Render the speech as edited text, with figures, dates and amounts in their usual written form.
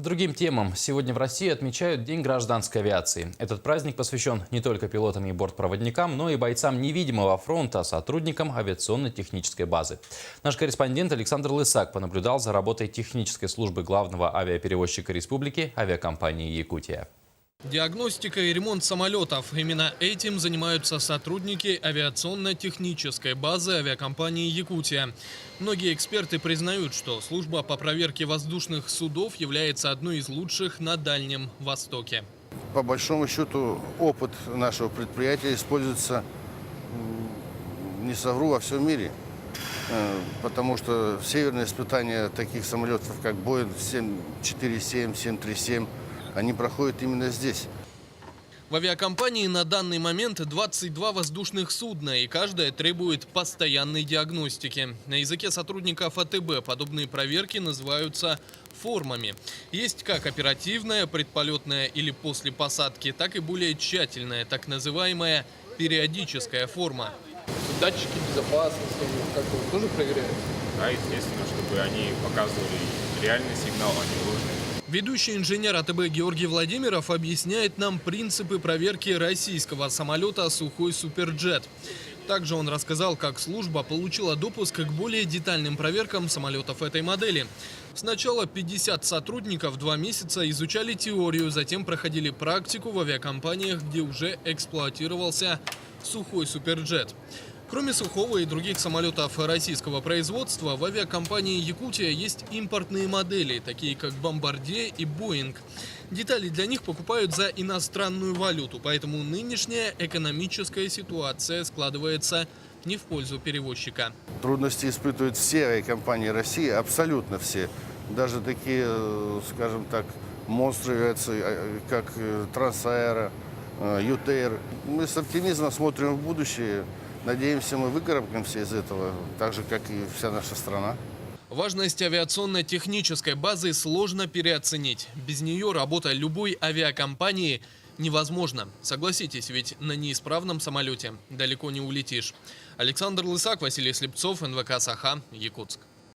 К другим темам. Сегодня в России отмечают День гражданской авиации. Этот праздник посвящен не только пилотам и бортпроводникам, но и бойцам невидимого фронта, сотрудникам авиационно-технической базы. Наш корреспондент Александр Лысак понаблюдал за работой технической службы главного авиаперевозчика республики авиакомпании «Якутия». Диагностика и ремонт самолетов. Именно этим занимаются сотрудники авиационно-технической базы авиакомпании «Якутия». Многие эксперты признают, что служба по проверке воздушных судов является одной из лучших на Дальнем Востоке. По большому счету, опыт нашего предприятия используется, не совру, во всем мире. Потому что северные испытания таких самолетов, как Boeing 747, 737, они проходят именно здесь. В авиакомпании на данный момент 22 воздушных судна, и каждое требует постоянной диагностики. На языке сотрудников АТБ подобные проверки называются формами. Есть как оперативная, предполетная или после посадки, так и более тщательная, так называемая периодическая форма. Датчики безопасности как-то тоже проверяют? Да, естественно, чтобы они показывали реальный сигнал, а не ложный. Ведущий инженер АТБ Георгий Владимиров объясняет нам принципы проверки российского самолета «Сухой Суперджет». Также он рассказал, как служба получила допуск к более детальным проверкам самолетов этой модели. Сначала 50 сотрудников 2 месяца изучали теорию, затем проходили практику в авиакомпаниях, где уже эксплуатировался «Сухой Суперджет». Кроме Сухого и других самолетов российского производства, в авиакомпании «Якутия» есть импортные модели, такие как «Бомбардье» и «Боинг». Детали для них покупают за иностранную валюту, поэтому нынешняя экономическая ситуация складывается не в пользу перевозчика. Трудности испытывают все авиакомпании России, абсолютно все. Даже такие, скажем так, монстры авиации, как Трансаэро, Ютейр. Мы с оптимизмом смотрим в будущее. Надеемся, мы выкарабкаемся из этого, так же, как и вся наша страна. Важность авиационно-технической базы сложно переоценить. Без нее работа любой авиакомпании невозможна. Согласитесь, ведь на неисправном самолете далеко не улетишь. Александр Лысак, Василий Слепцов, НВК «Саха», Якутск.